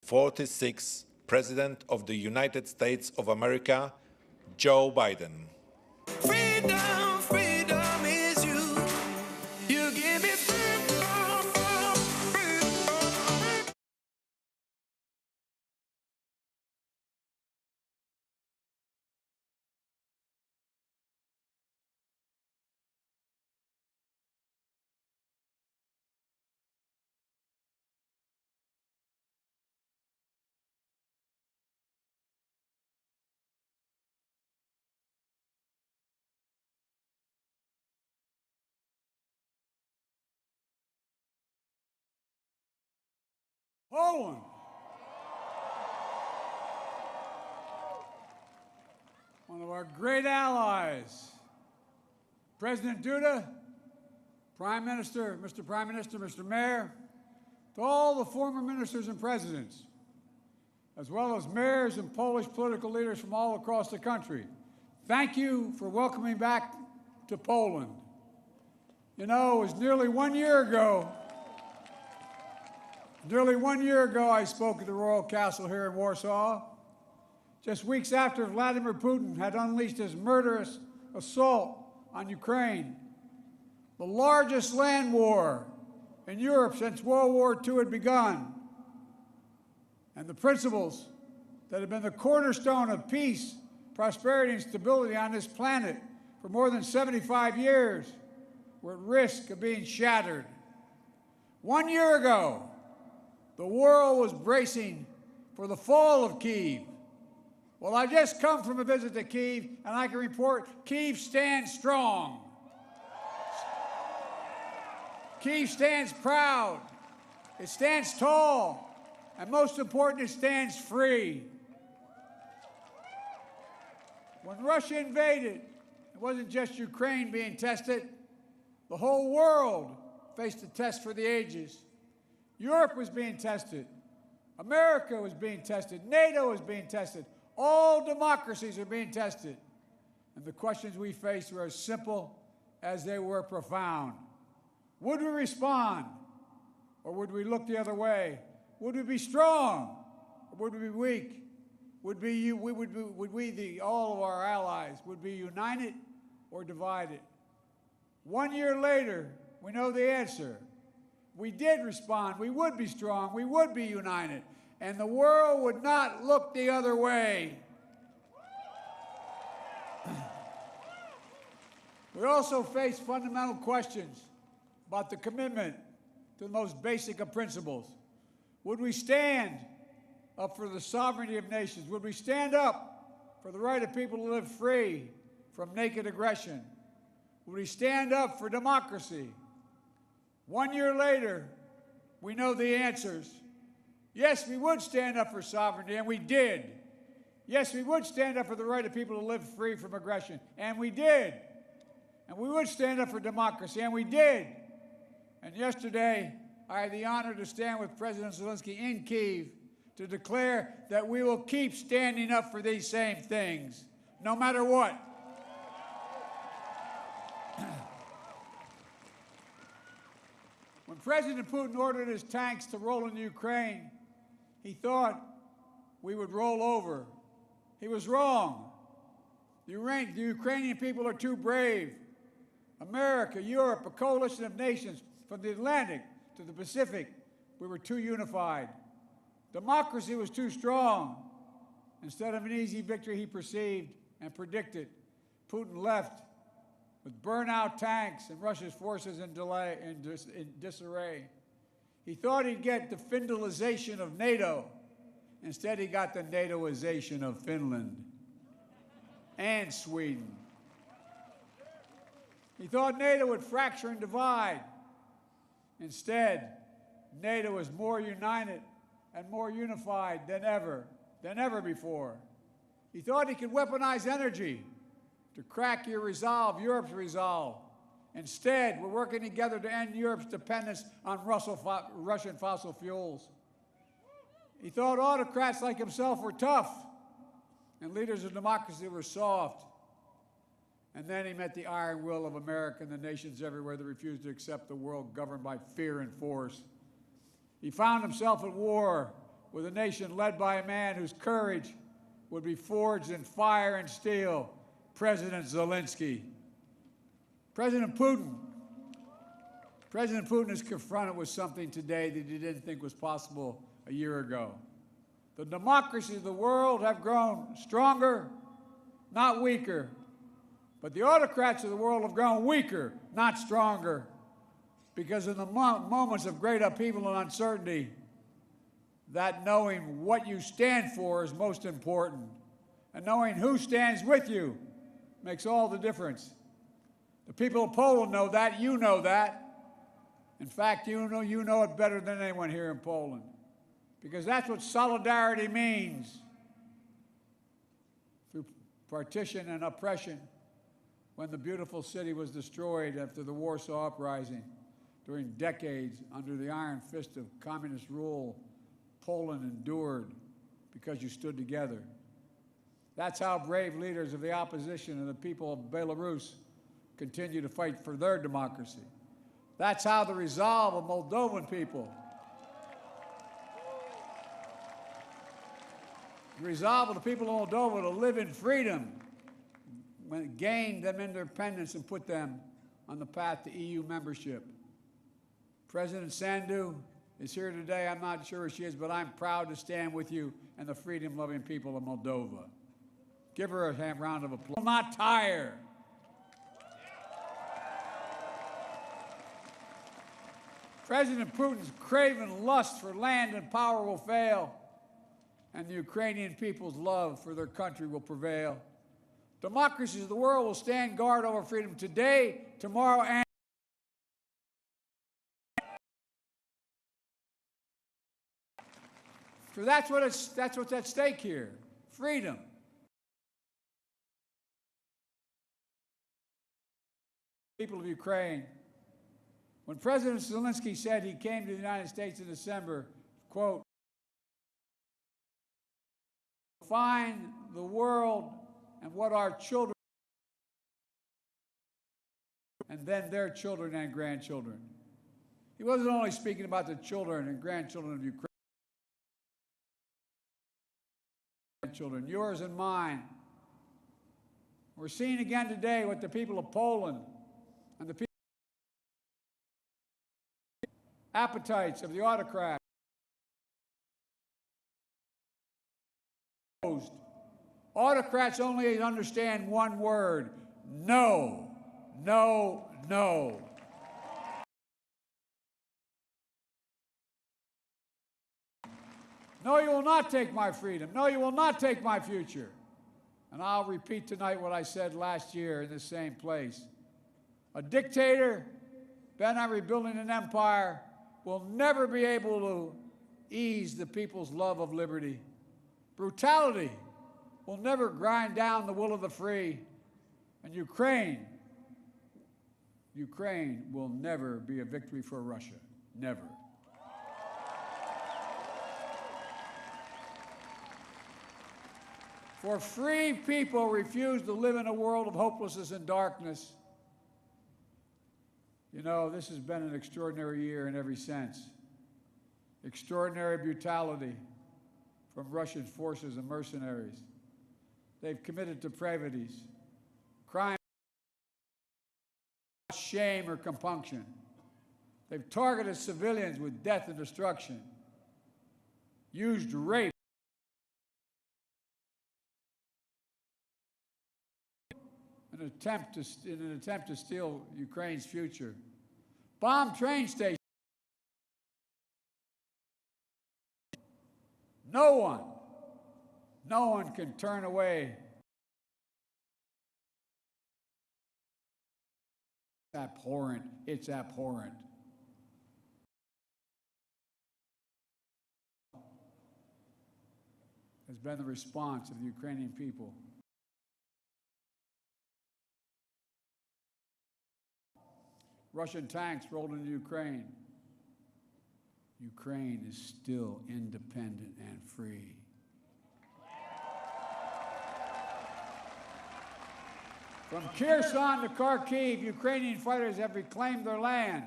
46th President of the United States of America, Joe Biden. Freedom, freedom is you. You give me freedom, freedom. Poland. One of our great allies. President Duda, Prime Minister, Mr. Mayor, to all the former ministers and presidents, as well as mayors and Polish political leaders from all across the country, thank you for welcoming back to Poland. You know, it was nearly 1 year ago I spoke at the Royal Castle here in Warsaw, just weeks after Vladimir Putin had unleashed his murderous assault on Ukraine, the largest land war in Europe since World War II had begun. And the principles that have been the cornerstone of peace, prosperity, and stability on this planet for more than 75 years were at risk of being shattered. 1 year ago, the world was bracing for the fall of Kyiv. Well, I just come from a visit to Kyiv, and I can report Kyiv stands strong. Kyiv stands proud. It stands tall. And most important, it stands free. When Russia invaded, it wasn't just Ukraine being tested. The whole world faced a test for the ages. Europe was being tested. America was being tested. NATO was being tested. All democracies are being tested. And the questions we faced were as simple as they were profound. Would we respond, or would we look the other way? Would we be strong, or would we be weak? All of our allies, would be united or divided? 1 year later, we know the answer. We did respond. We would be strong. We would be united. And the world would not look the other way. We also face fundamental questions about the commitment to the most basic of principles. Would we stand up for the sovereignty of nations? Would we stand up for the right of people to live free from naked aggression? Would we stand up for democracy? 1 year later, we know the answers. Yes, we would stand up for sovereignty, and we did. Yes, we would stand up for the right of people to live free from aggression, and we did. And we would stand up for democracy, and we did. And yesterday, I had the honor to stand with President Zelensky in Kyiv to declare that we will keep standing up for these same things, no matter what. When President Putin ordered his tanks to roll into Ukraine, he thought we would roll over. He was wrong. The Ukrainian people are too brave. America, Europe, a coalition of nations from the Atlantic to the Pacific, we were too unified. Democracy was too strong. Instead of an easy victory he perceived and predicted, Putin left with burnout tanks and Russia's forces in disarray. He thought he'd get the Finlandization of NATO. Instead, he got the NATOization of Finland and Sweden. He thought NATO would fracture and divide. Instead, NATO is more united and more unified than ever before. He thought he could weaponize energy to crack your resolve, Europe's resolve. Instead, we're working together to end Europe's dependence on Russian fossil fuels. He thought autocrats like himself were tough and leaders of democracy were soft. And then he met the iron will of America and the nations everywhere that refused to accept the world governed by fear and force. He found himself at war with a nation led by a man whose courage would be forged in fire and steel, President Zelensky. President Putin is confronted with something today that he didn't think was possible a year ago. The democracies of the world have grown stronger, not weaker. But the autocrats of the world have grown weaker, not stronger. Because in the moments of great upheaval and uncertainty, that knowing what you stand for is most important. And knowing who stands with you makes all the difference. The people of Poland know that, you know that. In fact, you know it better than anyone here in Poland. Because that's what solidarity means. Through partition and oppression, when the beautiful city was destroyed after the Warsaw Uprising, during decades under the iron fist of communist rule, Poland endured because you stood together. That's how brave leaders of the opposition and the people of Belarus continue to fight for their democracy. That's how the resolve of Moldovan people, the resolve of the people of Moldova to live in freedom, when it gained them independence and put them on the path to EU membership. President Sandu is here today. I'm not sure where she is, but I'm proud to stand with you and the freedom-loving people of Moldova. Give her a round of applause. Will not tire. President Putin's craven lust for land and power will fail, and the Ukrainian people's love for their country will prevail. Democracies of the world will stand guard over freedom today, tomorrow, and so that's what's at stake here. Freedom. People of Ukraine. When President Zelensky said he came to the United States in December, quote, find the world and what our children, and then their children and grandchildren. He wasn't only speaking about the children and grandchildren of Ukraine, children, yours and mine. We're seeing again today what the people of Poland and the people appetites of the autocrat. Autocrats only understand one word: no, no, no. No, you will not take my freedom. No, you will not take my future. And I'll repeat tonight what I said last year in this same place. A dictator bent on rebuilding an empire will never be able to ease the people's love of liberty. Brutality will never grind down the will of the free. And Ukraine will never be a victory for Russia. Never. For free people refuse to live in a world of hopelessness and darkness. You know, this has been an extraordinary year in every sense. Extraordinary brutality from Russian forces and mercenaries. They've committed depravities, crime, shame or compunction. They've targeted civilians with death and destruction, used rape, in an attempt to steal Ukraine's future. Bomb train stations. No one can turn away. It's abhorrent. It's abhorrent. Has been the response of the Ukrainian people. Russian tanks rolled into Ukraine. Ukraine is still independent and free. From Kherson to Kyiv, Ukrainian fighters have reclaimed their land.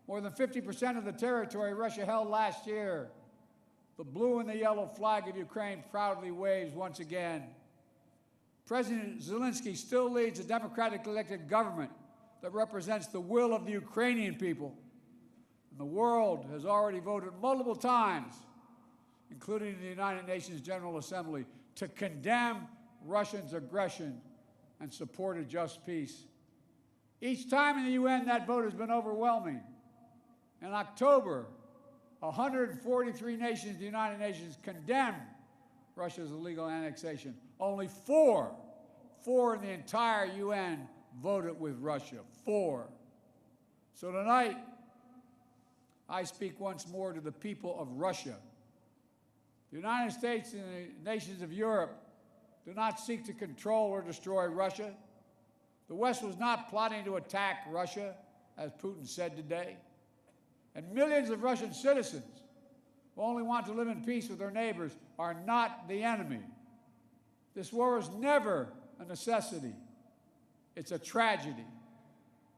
More than 50% of the territory Russia held last year. the blue and the yellow flag of Ukraine proudly waves once again. President Zelensky still leads a democratically elected government that represents the will of the Ukrainian people. And the world has already voted multiple times, including the United Nations General Assembly, to condemn Russia's aggression and support a just peace. Each time in the UN, that vote has been overwhelming. In October, 143 nations of the United Nations condemned Russia's illegal annexation. Only four in the entire UN voted with Russia. 4. So tonight, I speak once more to the people of Russia. The United States and the nations of Europe do not seek to control or destroy Russia. The West was not plotting to attack Russia, as Putin said today. And millions of Russian citizens who only want to live in peace with their neighbors are not the enemy. This war is never a necessity. It's a tragedy.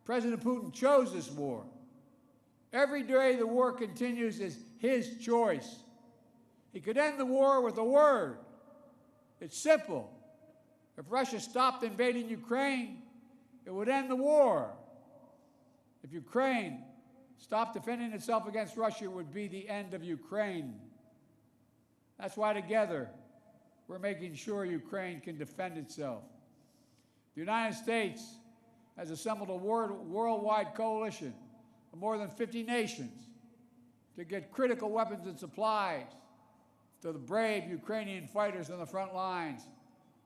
President Putin chose this war. Every day the war continues is his choice. He could end the war with a word. It's simple. If Russia stopped invading Ukraine, it would end the war. If Ukraine stopped defending itself against Russia, it would be the end of Ukraine. That's why together we're making sure Ukraine can defend itself. The United States has assembled a worldwide coalition of more than 50 nations to get critical weapons and supplies to the brave Ukrainian fighters on the front lines.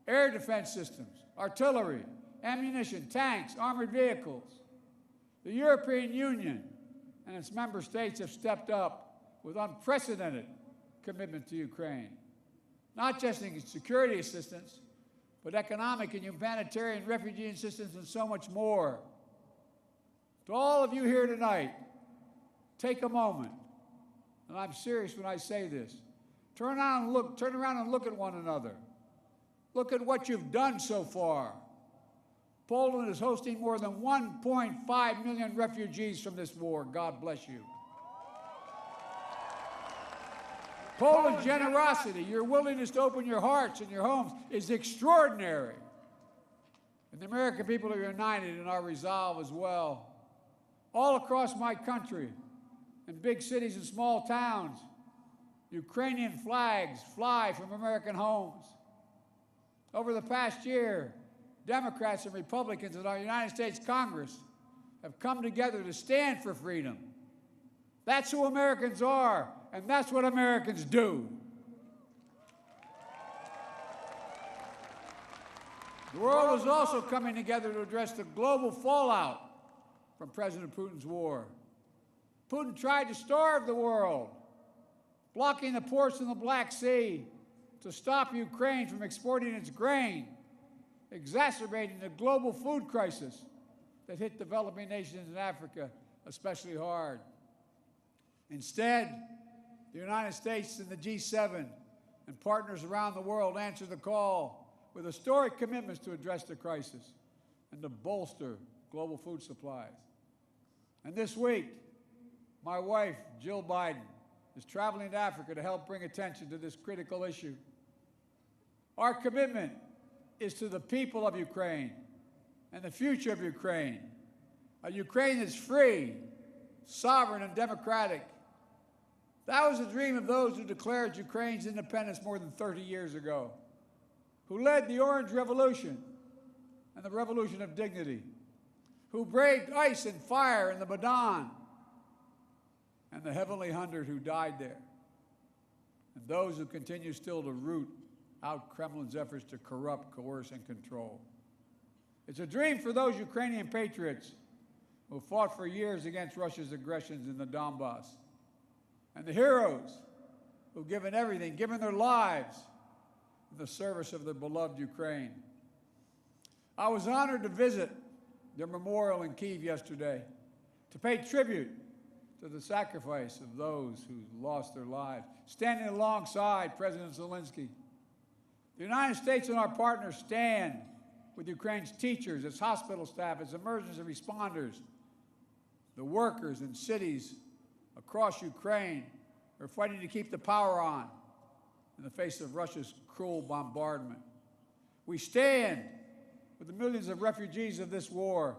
Air defense systems, artillery, ammunition, tanks, armored vehicles. The European Union and its member states have stepped up with unprecedented commitment to Ukraine, not just in security assistance, but economic and humanitarian refugee assistance and so much more. To all of you here tonight, take a moment, and I'm serious when I say this. Turn around and look at one another. Look at what you've done so far. Poland is hosting more than 1.5 million refugees from this war. God bless you. Poland's generosity, your willingness to open your hearts and your homes is extraordinary. And the American people are united in our resolve as well. All across my country, in big cities and small towns, Ukrainian flags fly from American homes. Over the past year, Democrats and Republicans in our United States Congress have come together to stand for freedom. That's who Americans are, and that's what Americans do. The world is also coming together to address the global fallout from President Putin's war. Putin tried to starve the world, blocking the ports in the Black Sea to stop Ukraine from exporting its grain, exacerbating the global food crisis that hit developing nations in Africa especially hard. Instead, the United States and the G7 and partners around the world answered the call with historic commitments to address the crisis and to bolster global food supplies. And this week, my wife, Jill Biden, is traveling to Africa to help bring attention to this critical issue. Our commitment is to the people of Ukraine and the future of Ukraine, a Ukraine that's free, sovereign, and democratic. That was the dream of those who declared Ukraine's independence more than 30 years ago, who led the Orange Revolution and the Revolution of Dignity, who braved ice and fire in the Maidan, and the Heavenly 100 who died there, and those who continue still to root out Kremlin's efforts to corrupt, coerce, and control. It's a dream for those Ukrainian patriots who fought for years against Russia's aggressions in the Donbass, and the heroes who've given everything, given their lives in the service of their beloved Ukraine. I was honored to visit their memorial in Kyiv yesterday, to pay tribute to the sacrifice of those who lost their lives, standing alongside President Zelensky. The United States and our partners stand with Ukraine's teachers, its hospital staff, its emergency responders, the workers in cities across Ukraine We're fighting to keep the power on in the face of Russia's cruel bombardment. We stand with the millions of refugees of this war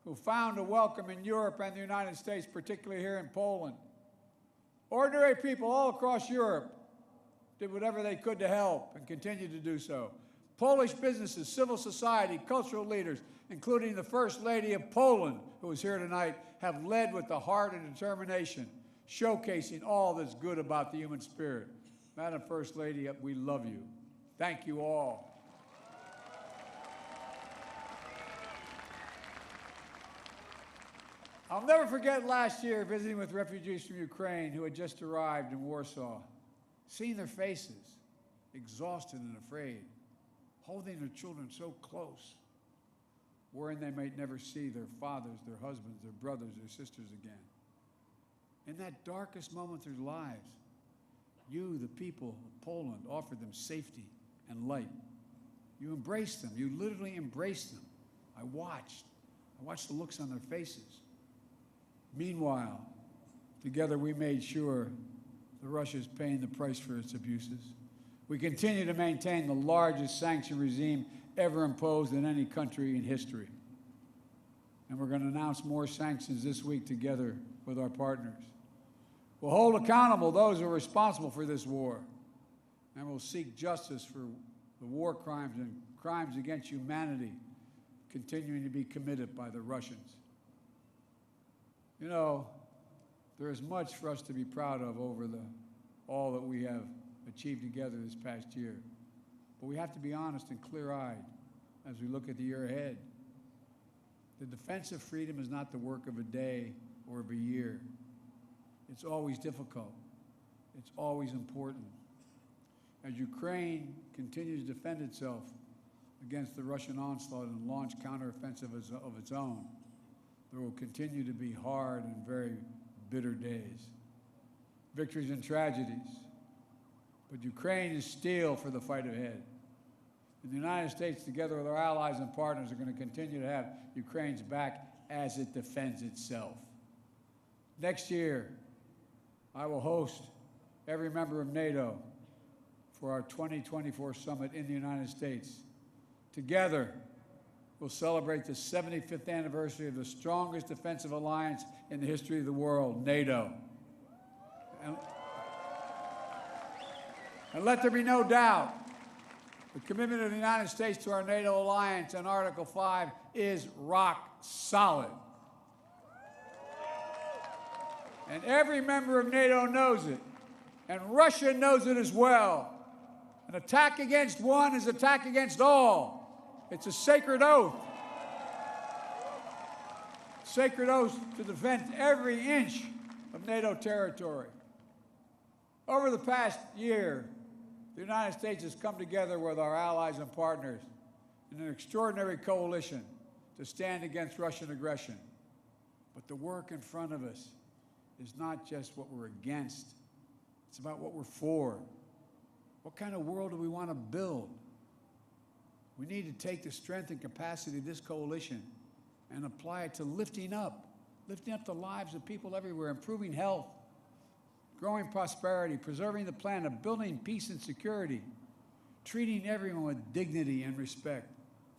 who found a welcome in Europe and the United States, particularly here in Poland. Ordinary people all across Europe did whatever they could to help and continue to do so. Polish businesses, civil society, cultural leaders, including the First Lady of Poland, who is here tonight, have led with the heart and determination, showcasing all that's good about the human spirit. Madam First Lady, we love you. Thank you all. I'll never forget last year visiting with refugees from Ukraine who had just arrived in Warsaw, seeing their faces, exhausted and afraid, holding their children so close, worrying they might never see their fathers, their husbands, their brothers, their sisters again. In that darkest moment of their lives, you, the people of Poland, offered them safety and light. You embraced them. You literally embraced them. I watched the looks on their faces. Meanwhile, together we made sure that Russia is paying the price for its abuses. We continue to maintain the largest sanction regime ever imposed in any country in history. And we're going to announce more sanctions this week together with our partners. We'll hold accountable those who are responsible for this war, and we'll seek justice for the war crimes and crimes against humanity continuing to be committed by the Russians. You know, there is much for us to be proud of over all that we have achieved together this past year. But we have to be honest and clear-eyed as we look at the year ahead. The defense of freedom is not the work of a day or of a year. It's always difficult. It's always important. As Ukraine continues to defend itself against the Russian onslaught and launch counteroffensive of its own, there will continue to be hard and very bitter days, victories and tragedies. But Ukraine is steel for the fight ahead. And the United States, together with our allies and partners, are going to continue to have Ukraine's back as it defends itself. Next year, I will host every member of NATO for our 2024 summit in the United States. Together, we'll celebrate the 75th anniversary of the strongest defensive alliance in the history of the world, NATO. And let there be no doubt, the commitment of the United States to our NATO alliance and Article 5 is rock solid. And every member of NATO knows it, and Russia knows it as well. An attack against one is an attack against all. It's a sacred oath. Sacred oath to defend every inch of NATO territory. Over the past year, the United States has come together with our allies and partners in an extraordinary coalition to stand against Russian aggression. But the work in front of us is not just what we're against. It's about what we're for. What kind of world do we want to build? We need to take the strength and capacity of this coalition and apply it to lifting up the lives of people everywhere, improving health, growing prosperity, preserving the planet, building peace and security, treating everyone with dignity and respect.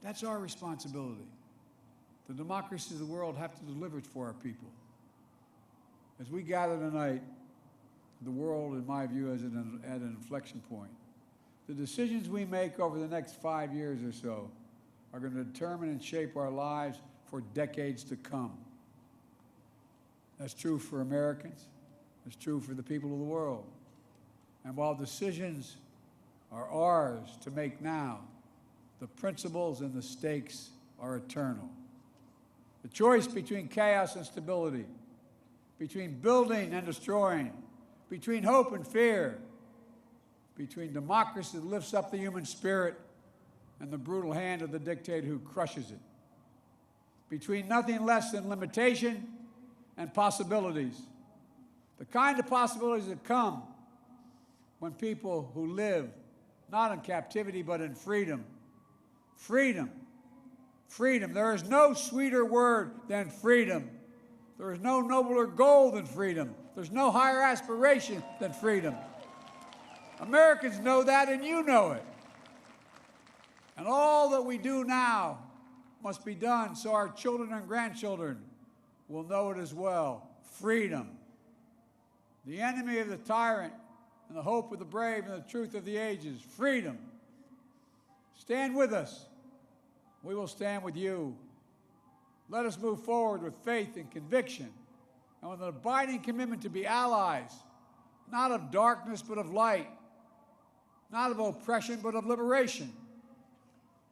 That's our responsibility. The democracies of the world have to deliver it for our people. As we gather tonight, the world, in my view, is at an inflection point. The decisions we make over the next 5 years or so are going to determine and shape our lives for decades to come. That's true for Americans. It's true for the people of the world. And while decisions are ours to make now, the principles and the stakes are eternal. The choice between chaos and stability, between building and destroying, between hope and fear, between democracy that lifts up the human spirit and the brutal hand of the dictator who crushes it, between nothing less than limitation and possibilities. The kind of possibilities that come when people who live not in captivity but in freedom. Freedom. Freedom. There is no sweeter word than freedom. There is no nobler goal than freedom. There's no higher aspiration than freedom. Americans know that, and you know it. And all that we do now must be done so our children and grandchildren will know it as well. Freedom. The enemy of the tyrant and the hope of the brave and the truth of the ages. Freedom. Stand with us. We will stand with you. Let us move forward with faith and conviction and with an abiding commitment to be allies, not of darkness but of light, not of oppression but of liberation,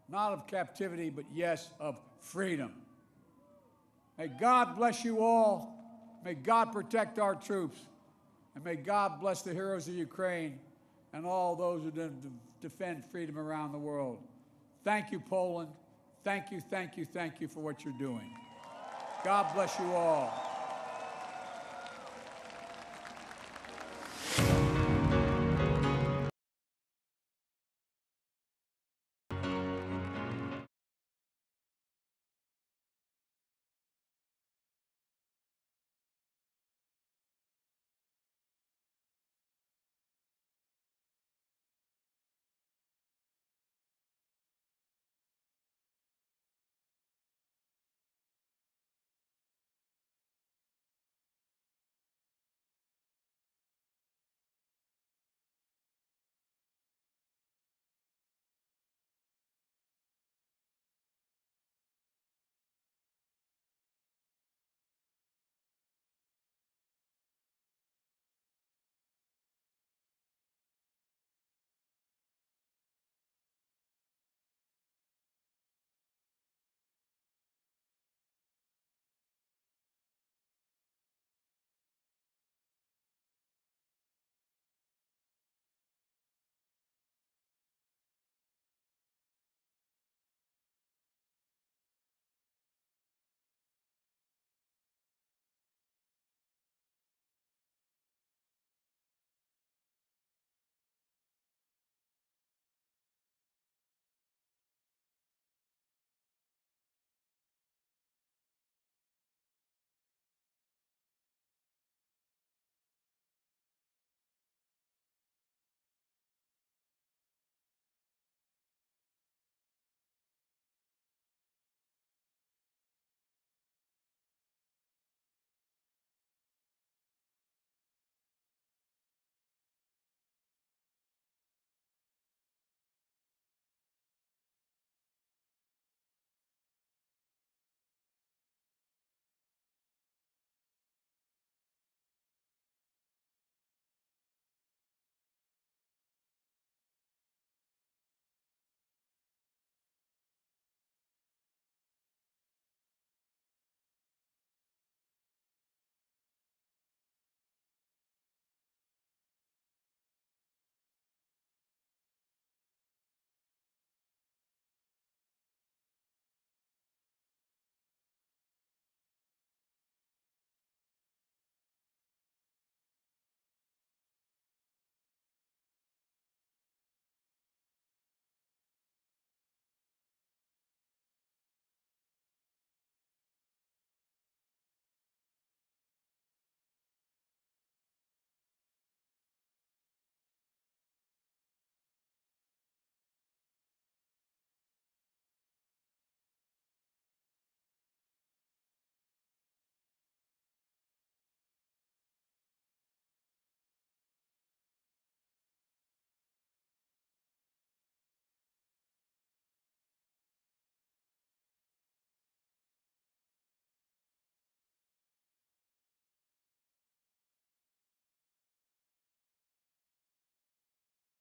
not of captivity but, yes, of freedom. May God bless you all. May God protect our troops. And may God bless the heroes of Ukraine and all those who defend freedom around the world. Thank you, Poland. Thank you, thank you, thank you for what you're doing. God bless you all.